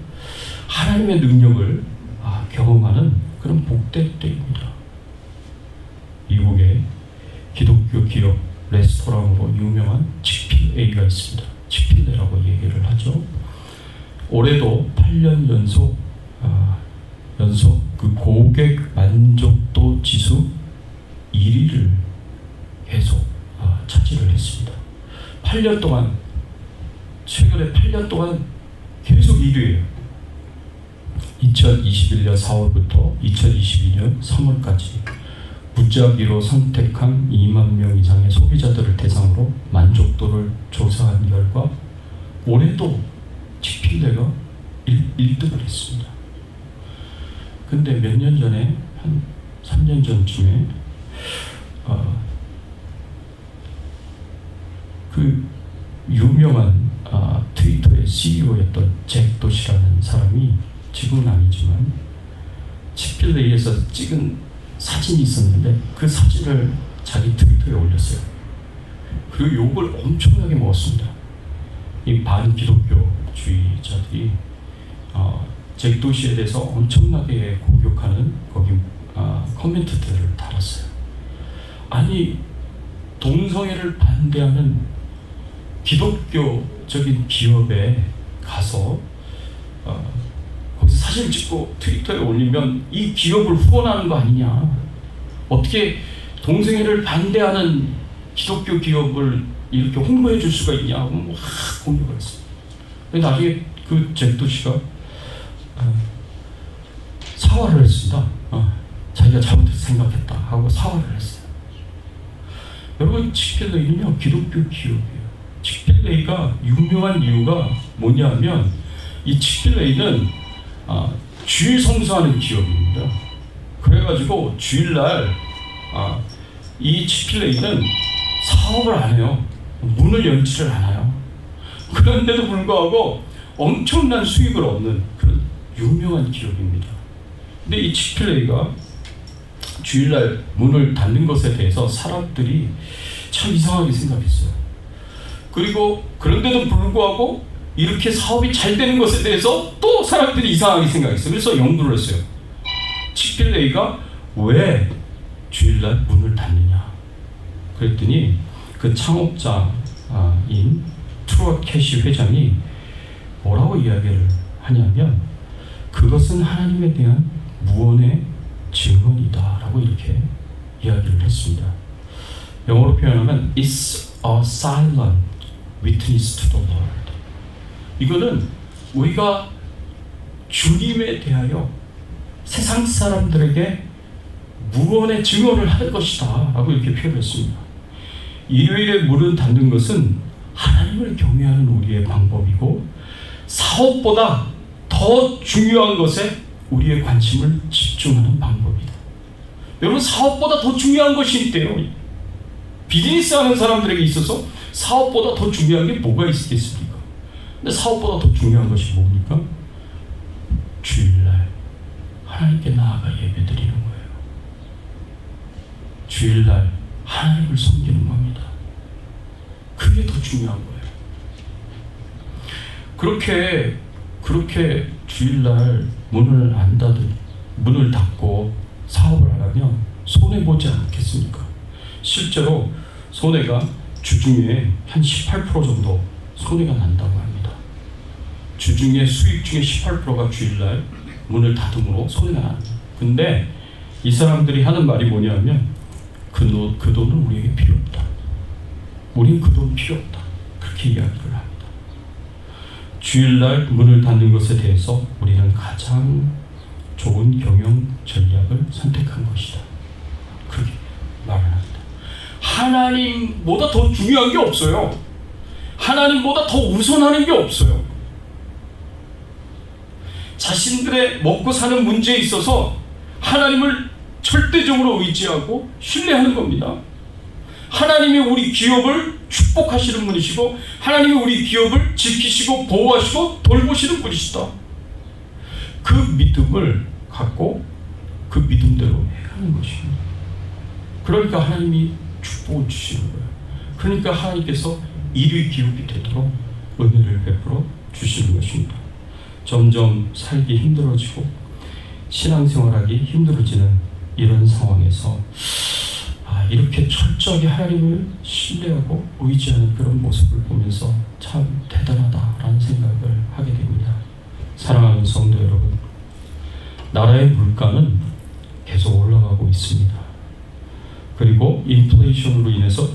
하나님의 능력을 경험하는 그런 복된 때입니다. 미국의 기독교 기업 레스토랑으로 유명한 치필레이가 있습니다. 치필레라고 얘기를 하죠. 올해도 8년 연속 그 고객 만족도 지수 1위를 계속 차지를 했습니다. 8년 동안, 최근에 8년 동안 계속 1위예요. 2021년 4월부터 2022년 3월까지 무작위로 선택한 2만 명 이상의 소비자들을 대상으로 만족도를 조사한 결과 올해도 치필레가 1등을 했습니다. 근데 몇 년 전에, 한 3년 전쯤에 그 유명한 트위터의 CEO였던 잭 도시라는 사람이, 지금은 아니지만 치필레이에서 찍은 사진이 있었는데 그 사진을 자기 트위터에 올렸어요. 그리고 욕을 엄청나게 먹었습니다. 이 반기독교주의자들이 잭 도시에 대해서 엄청나게 공격하는 거기 코멘트들을 달았어요. 아니, 동성애를 반대하는 기독교적인 기업에 가서 거기서 사진을 찍고 트위터에 올리면 이 기업을 후원하는 거 아니냐, 어떻게 동성애를 반대하는 기독교 기업을 이렇게 홍보해 줄 수가 있냐고 막 공격을 했어요. 근데 나중에 그 잭도 씨가 사과를 했습니다. 자기가 잘못해서 생각했다 하고 사과를 했어요. 여러분, 치필레이는요 기독교 기업이에요. 치필레이가 유명한 이유가 뭐냐면, 이 치필레이는 주일 성수하는 기업입니다. 그래가지고 주일날 이 치필레이는 사업을 안 해요. 문을 열지를 않아요. 그런데도 불구하고 엄청난 수익을 얻는 그런 유명한 기업입니다. 근데 이 치필레이가 주일날 문을 닫는 것에 대해서 사람들이 참 이상하게 생각했어요. 그리고 그런데도 불구하고 이렇게 사업이 잘 되는 것에 대해서 또 사람들이 이상하게 생각했어요. 그래서 연구를 했어요. 치필레이가 왜 주일날 문을 닫느냐. 그랬더니 그 창업자인 트루엇 캐시 회장이 뭐라고 이야기를 하냐면, 그것은 하나님에 대한 무언의 증언이다 라고 이렇게 이야기를 했습니다. 영어로 표현하면 It's a silent witness to the Lord. 이거는 우리가 주님에 대하여 세상 사람들에게 무언의 증언을 하는 것이다 라고 이렇게 표현했습니다. 일요일에 문을 닫는 것은 하나님을 경외하는 우리의 방법이고, 사업보다 더 중요한 것에 우리의 관심을 집중하는 방법이다. 여러분, 사업보다 더 중요한 것이 있대요. 비즈니스 하는 사람들에게 있어서 사업보다 더 중요한 게 뭐가 있겠습니까? 근데 사업보다 더 중요한 것이 뭡니까? 주일날 하나님께 나아가 예배드리는 거예요. 주일날 하나님을 섬기는 겁니다. 그게 더 중요한 거예요. 그렇게 주일날 문을 닫고 사업을 안 하면 손해보지 않겠습니까? 실제로 손해가 주중에 한 18% 정도 손해가 난다고 합니다. 주중에 수익 중에 18%가 주일날 문을 닫음으로 소리가 납니다. 근데 이 사람들이 하는 말이 뭐냐면 그 돈은 우리에게 필요 없다. 우린 그 돈 필요 없다. 그렇게 이야기를 합니다. 주일날 문을 닫는 것에 대해서 우리는 가장 좋은 경영 전략을 선택한 것이다. 그렇게 말을 합니다. 하나님보다 더 중요한 게 없어요. 하나님보다 더 우선하는 게 없어요. 자신들의 먹고 사는 문제에 있어서 하나님을 절대적으로 의지하고 신뢰하는 겁니다. 하나님이 우리 기업을 축복하시는 분이시고 하나님이 우리 기업을 지키시고 보호하시고 돌보시는 분이시다. 그 믿음을 갖고 그 믿음대로 해가는 것입니다. 그러니까 하나님이 축복을 주시는 거예요. 그러니까 하나님께서 일이 기업이 되도록 은혜를 베풀어 주시는 것입니다. 점점 살기 힘들어지고 신앙생활하기 힘들어지는 이런 상황에서 이렇게 철저하게 하나님을 신뢰하고 의지하는 그런 모습을 보면서 참 대단하다라는 생각을 하게 됩니다. 사랑하는 성도 여러분, 나라의 물가는 계속 올라가고 있습니다. 그리고 인플레이션으로 인해서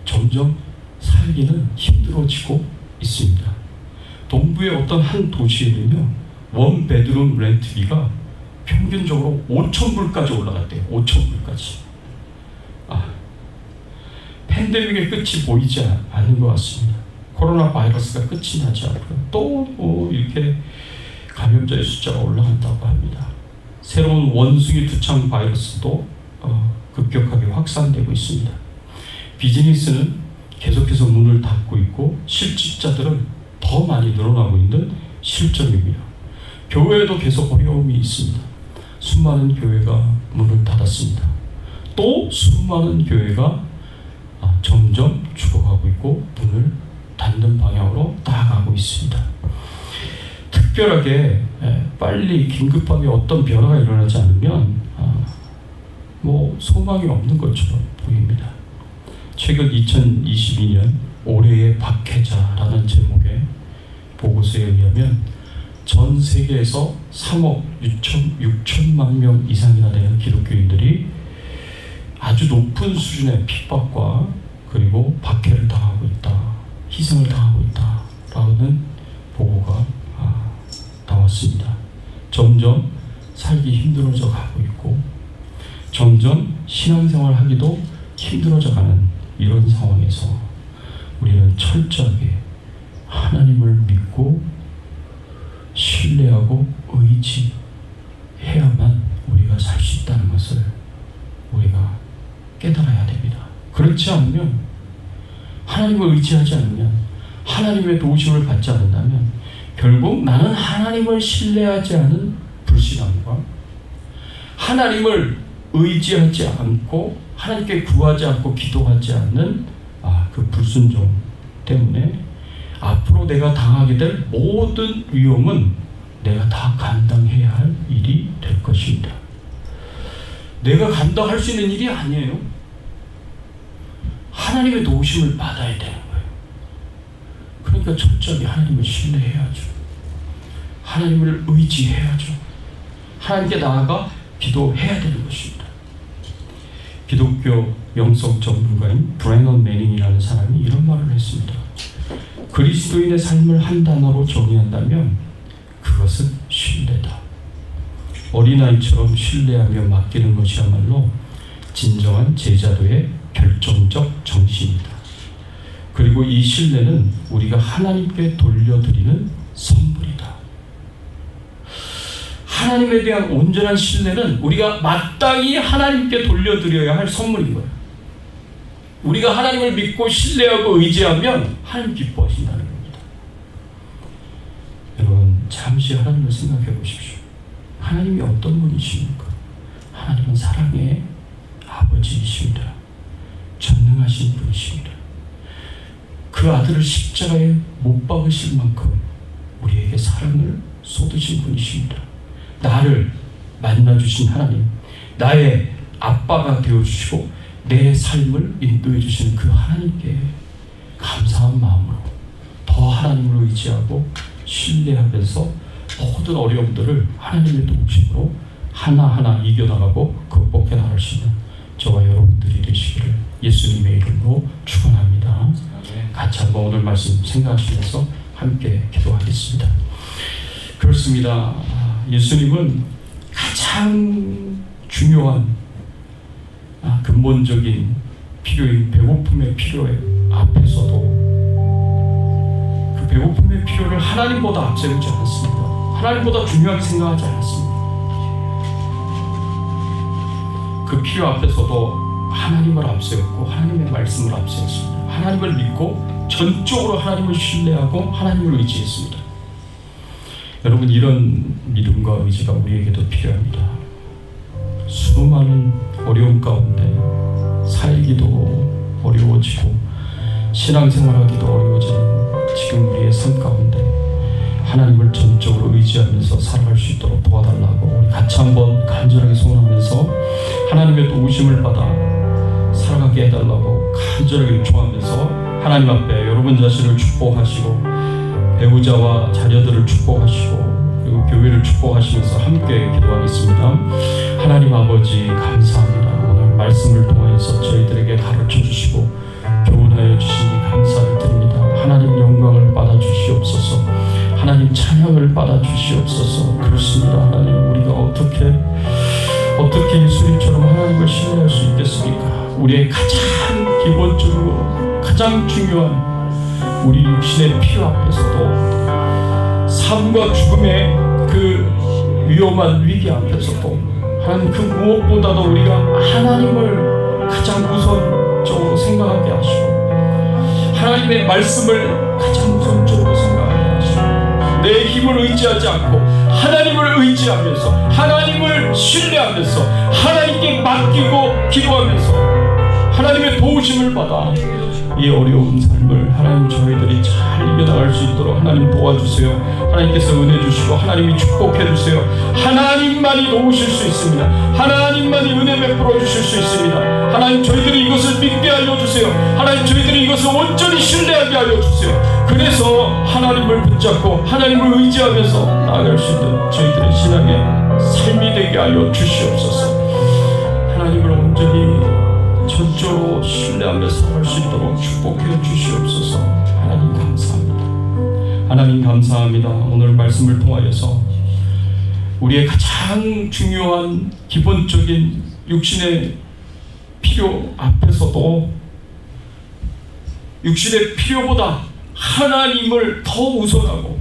점점 살기는 힘들어지고 있습니다. 동부의 어떤 한 도시에는요, 원 베드룸 렌트비가 평균적으로 5,000불까지 올라갔대요. 5,000불까지. 팬데믹의 끝이 보이지 않는 것 같습니다. 코로나 바이러스가 끝이 나지 않고요. 또 이렇게 감염자의 숫자가 올라간다고 합니다. 새로운 원숭이 두창 바이러스도 급격하게 확산되고 있습니다. 비즈니스는 계속해서 문을 닫고 있고 실직자들은 더 많이 늘어나고 있는 실정입니다. 교회에도 계속 어려움이 있습니다. 수많은 교회가 문을 닫았습니다. 또 수많은 교회가 점점 죽어가고 있고 문을 닫는 방향으로 나아가고 있습니다. 특별하게 빨리 긴급하게 어떤 변화가 일어나지 않으면 소망이 없는 것처럼 보입니다. 최근 2022년 올해의 박해자라는 제목의 보고서에 의하면 전 세계에서 3억 6천만 명 이상이나 되는 기독교인들이 아주 높은 수준의 핍박과 그리고 박해를 당하고 있다, 희생을 당하고 있다라는 보고가 나왔습니다. 점점 살기 힘들어져 가고 있고 점점 신앙생활 하기도 힘들어져 가는 이런 상황에서 우리는 철저하게 하나님을 믿고 신뢰하고 의지해야만 우리가 살 수 있다는 것을 우리가 깨달아야 됩니다. 그렇지 않으면, 하나님을 의지하지 않으면, 하나님의 도우심을 받지 않는다면 결국 나는 하나님을 신뢰하지 않은 불신앙과 하나님을 의지하지 않고 하나님께 구하지 않고 기도하지 않는 그 불순종 때문에 앞으로 내가 당하게 될 모든 위험은 내가 다 감당해야 할 일이 될 것입니다. 내가 감당할 수 있는 일이 아니에요. 하나님의 도우심을 받아야 되는 거예요. 그러니까 철저히 하나님을 신뢰해야죠. 하나님을 의지해야죠. 하나님께 나아가 기도해야 되는 것입니다. 기독교 영성 전문가인 브래넌 매닝이라는 사람이 이런 말을 했습니다. 그리스도인의 삶을 한 단어로 정의한다면 그것은 신뢰다. 어린아이처럼 신뢰하며 맡기는 것이야말로 진정한 제자도의 결정적 정신이다. 그리고 이 신뢰는 우리가 하나님께 돌려드리는 선물이다. 하나님에 대한 온전한 신뢰는 우리가 마땅히 하나님께 돌려드려야 할 선물인 거예요. 우리가 하나님을 믿고 신뢰하고 의지하면 하나님 기뻐하신다는 겁니다. 여러분, 잠시 하나님을 생각해 보십시오. 하나님이 어떤 분이십니까? 하나님은 사랑의 아버지이십니다. 전능하신 분이십니다. 그 아들을 십자가에 못 박으실 만큼 우리에게 사랑을 쏟으신 분이십니다. 나를 만나주신 하나님, 나의 아빠가 되어주시고 내 삶을 인도해 주시는 그 하나님께 감사한 마음으로 더 하나님을 의지하고 신뢰하면서 모든 어려움들을 하나님의 도우심으로 하나하나 이겨나가고 극복해 나갈 수 있는 저와 여러분들이 되시기를 예수님의 이름으로 축원합니다. 같이 한번 오늘 말씀 생각하시면서 함께 기도하겠습니다. 그렇습니다. 예수님은 가장 중요한 근본적인 필요인 배고픔의 필요에 앞에서도 그 배고픔의 필요를 하나님보다 앞세우지 않았습니다. 하나님보다 중요하게 생각하지 않았습니다. 그 필요 앞에서도 하나님을 앞세웠고 하나님의 말씀을 앞세웠습니다. 하나님을 믿고 전적으로 하나님을 신뢰하고 하나님을 의지했습니다. 여러분, 이런 믿음과 의지가 우리에게도 필요합니다. 수많은 어려움 가운데 살기도 어려워지고 신앙생활하기도 어려워지는 지금 우리의 삶 가운데 하나님을 전적으로 의지하면서 살아갈 수 있도록 도와달라고 우리 같이 한번 간절하게 소원하면서 하나님의 도우심을 받아 살아가게 해달라고 간절하게 요청하면서 하나님 앞에 여러분 자신을 축복하시고 배우자와 자녀들을 축복하시고 그리고 교회를 축복하시면서 함께 기도하겠습니다. 하나님 아버지 감사합니다. 오늘 말씀을 통해서 저희들에게 가르쳐 주시고 교훈하여 주시니 감사를 드립니다. 하나님 영광을 받아 주시옵소서. 하나님 찬양을 받아 주시옵소서. 그렇습니다. 하나님, 우리가 어떻게 예수님처럼 하나님을 신뢰할 수 있겠습니까? 우리의 가장 기본적으로 가장 중요한 우리 육신의 필요 앞에서도 삶과 죽음의 그 위험한 위기 앞에서도 하나님, 그 무엇보다도 우리가 하나님을 가장 우선적으로 생각하게 하시고 하나님의 말씀을 가장 우선적으로 생각하게 하시고 내 힘을 의지하지 않고 하나님을 의지하면서 하나님을 신뢰하면서 하나님께 맡기고 기도하면서 하나님의 도우심을 받아 이 어려운 삶을 하나님 저희들이 잘 이겨나갈 수 있도록 하나님 도와주세요. 하나님께서 은혜 주시고 하나님이 축복해 주세요. 하나님만이 도우실 수 있습니다. 하나님만이 은혜 베풀어 주실 수 있습니다. 하나님, 저희들이 이것을 믿게 하여 주세요. 하나님, 저희들이 이것을 온전히 신뢰하게 하여 주세요. 그래서 하나님을 붙잡고 하나님을 의지하면서 나아갈 수 있는 저희들의 신앙의 삶이 되게 하여 주시옵소서. 하나님을 온전히 전적으로 신뢰하며 살아갈 수 있도록 축복해 주시옵소서. 하나님 감사합니다. 하나님 감사합니다. 오늘 말씀을 통하여서 우리의 가장 중요한 기본적인 육신의 필요 앞에서도 육신의 필요보다 하나님을 더 우선하고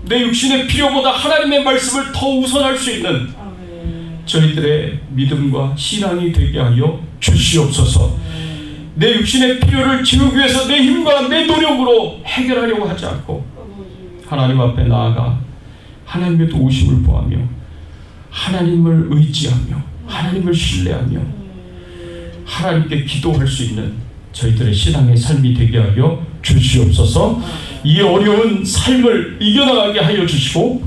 내 육신의 필요보다 하나님의 말씀을 더 우선할 수 있는 저희들의 믿음과 신앙이 되게 하여 주시옵소서. 내 육신의 필요를 채우기 위해서 내 힘과 내 노력으로 해결하려고 하지 않고 하나님 앞에 나아가 하나님의 도우심을 구하며 하나님을 의지하며 하나님을 신뢰하며 하나님께 기도할 수 있는 저희들의 신앙의 삶이 되게 하여 주시옵소서. 이 어려운 삶을 이겨나가게 하여 주시고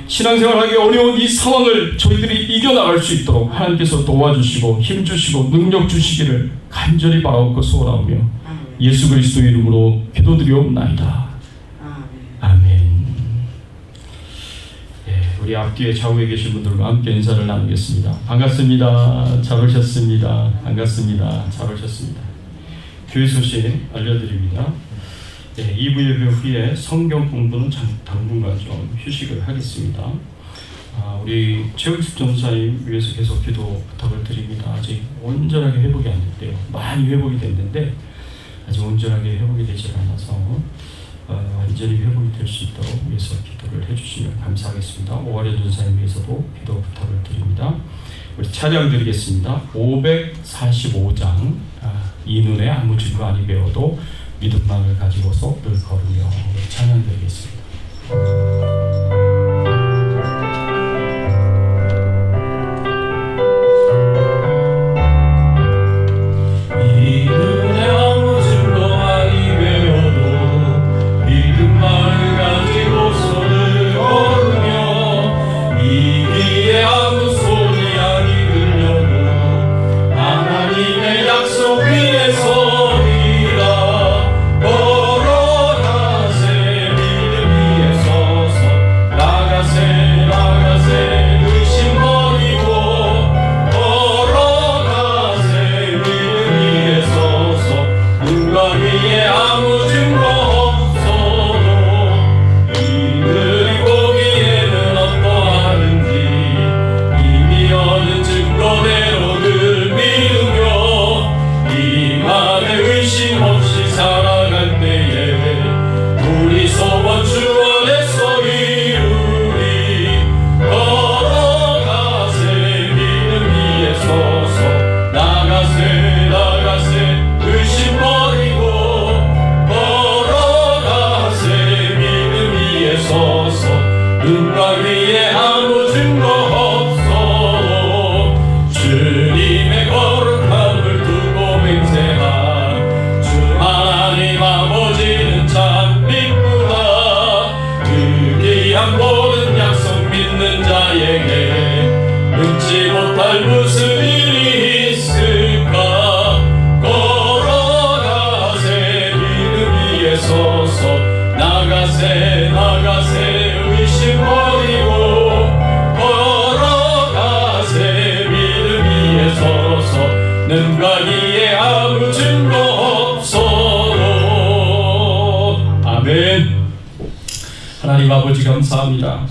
신앙생활하기 어려운 이 상황을 저희들이 이겨나갈 수 있도록 하나님께서 도와주시고 힘주시고 능력 주시기를 간절히 바라옵고 소원하오며 예수 그리스도 이름으로 기도드리옵나이다. 아멘. 우리 앞뒤에 좌우에 계신 분들과 함께 인사를 나누겠습니다. 반갑습니다. 잘 오셨습니다. 반갑습니다. 잘 오셨습니다. 교회 소식 알려드립니다. 2부 예배 후에 성경 공부는 당분간 좀 휴식을 하겠습니다. 우리 최우식 전사님 위해서 계속 기도 부탁을 드립니다. 아직 온전하게 회복이 안 됐대요. 많이 회복이 됐는데 아직 온전하게 회복이 되지 않아서 완전히 회복이 될 수 있도록 위해서 기도를 해주시면 감사하겠습니다. 오하련 전사님 위해서도 기도 부탁을 드립니다. 우리 찬양 드리겠습니다. 545장 이눈에 아무 증거 아니 배워도 믿음만을 가지고서 늘 걸으며 찬양 드리겠습니다. 이눈에 아무 증거 아니 배워도 믿음만을 가지고서 늘 걸으며 이 귀에 아무 소리 아니 들려도 하나님의 약속 위에서 걸어가세 믿음 위에 서서 눈과 귀에 아무 증거 없어도 이들이 보기에는 어떠하는지 이미 얻은 증거대로 늘 믿으며 이 맘에 의심 없이 살아갈 때에 우리 소원 주 안에서 이루리. 걸어가세 믿음 위에 서서 나가세 의심 버리고 걸어가세 믿음 위에 서서 눈과 위에 아무 증거 없어도 주님의 거룩함을 두고 맹세한 주 하나님 아버지는 참 믿구나. 그 귀한 모든 약속 믿는 자에게 능치 못할 무슨 일이 있을까. 걸어가세 믿음 위에 서서 나가세 의심 버리고 걸어가세 믿음 위에 서서 눈과 귀에 아무 증거 없어도. 아멘. 하나님 아버지 감사합니다.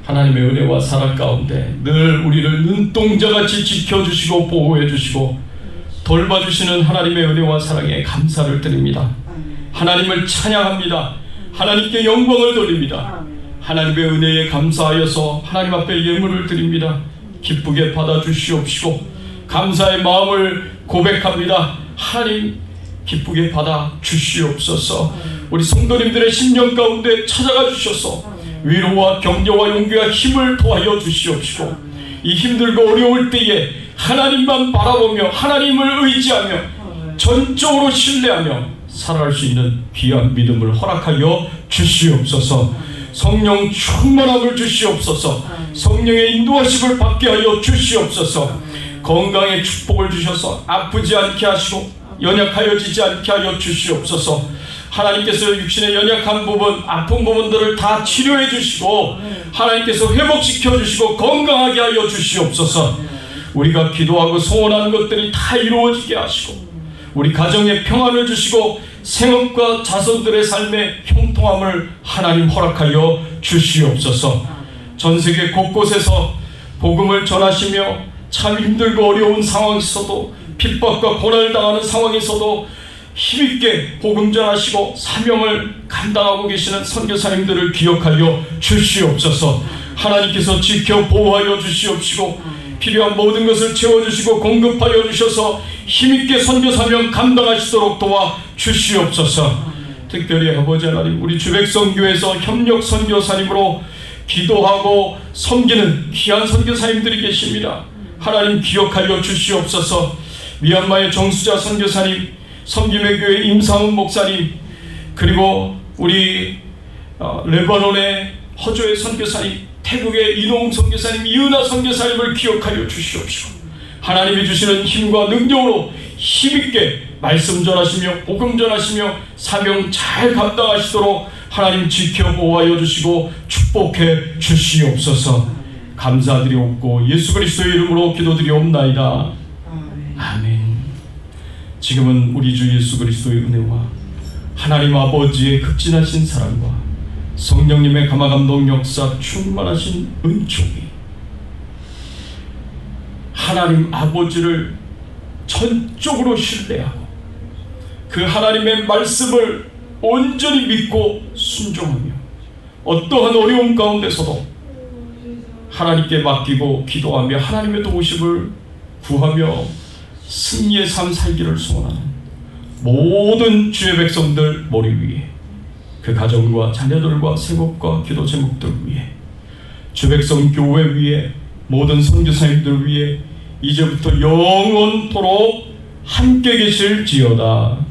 하나님의 은혜와 사랑 가운데 늘 우리를 눈동자같이 지켜주시고 보호해주시고 돌봐주시는 하나님의 은혜와 사랑에 감사를 드립니다. 하나님을 찬양합니다. 하나님께 영광을 돌립니다. 하나님의 은혜에 감사하여서 하나님 앞에 예물을 드립니다. 기쁘게 받아주시옵시고 감사의 마음을 고백합니다. 하나님 기쁘게 받아주시옵소서. 우리 성도님들의 심령 가운데 찾아가 주셔서 위로와 격려와 용기와 힘을 더하여 주시옵시고 이 힘들고 어려울 때에 하나님만 바라보며 하나님을 의지하며 전적으로 신뢰하며 살아갈 수 있는 귀한 믿음을 허락하여 주시옵소서. 성령 충만함을 주시옵소서. 성령의 인도하심을 받게 하여 주시옵소서. 건강의 축복을 주셔서 아프지 않게 하시고 연약하여지지 않게 하여 주시옵소서. 하나님께서 육신의 연약한 부분, 아픈 부분들을 다 치료해 주시고 하나님께서 회복시켜 주시고 건강하게 하여 주시옵소서. 우리가 기도하고 소원하는 것들이 다 이루어지게 하시고 우리 가정에 평안을 주시고 생업과 자손들의 삶에 형통함을 하나님 허락하여 주시옵소서. 전 세계 곳곳에서 복음을 전하시며 참 힘들고 어려운 상황에서도 핍박과 고난을 당하는 상황에서도 힘있게 복음 전하시고 사명을 감당하고 계시는 선교사님들을 기억하여 주시옵소서. 하나님께서 지켜 보호하여 주시옵시고 필요한 모든 것을 채워주시고 공급하여 주셔서 힘있게 선교사명 감당하시도록 도와 주시옵소서. 특별히 아버지 하나님 우리 주백성교회에서 협력 선교사님으로 기도하고 섬기는 귀한 선교사님들이 계십니다. 하나님 기억하여 주시옵소서. 미얀마의 정수자 선교사님, 섬김의 교회 임상훈 목사님, 그리고 우리 레바논의 허조의 선교사님, 태국의 이농 선교사님, 이은하 선교사님을 기억하여 주시옵시고 하나님이 주시는 힘과 능력으로 힘있게 말씀 전하시며 복음 전하시며 사명 잘 감당하시도록 하나님 지켜 보호하여 주시고 축복해 주시옵소서. 감사드리옵고 예수 그리스도의 이름으로 기도드리옵나이다. 아멘. 지금은 우리 주 예수 그리스도의 은혜와 하나님 아버지의 극진하신 사랑과 성령님의 감화감동 역사 충만하신 은총이 하나님 아버지를 전적으로 신뢰하고 그 하나님의 말씀을 온전히 믿고 순종하며 어떠한 어려움 가운데서도 하나님께 맡기고 기도하며 하나님의 도우심을 구하며 승리의 삶 살기를 소원하는 모든 주의 백성들 머리 위에 그 가정과 자녀들과 생업과 기도 제목들 위에 주 백성 교회 위에 모든 선교사님들 위에 이제부터 영원토록 함께 계실지어다.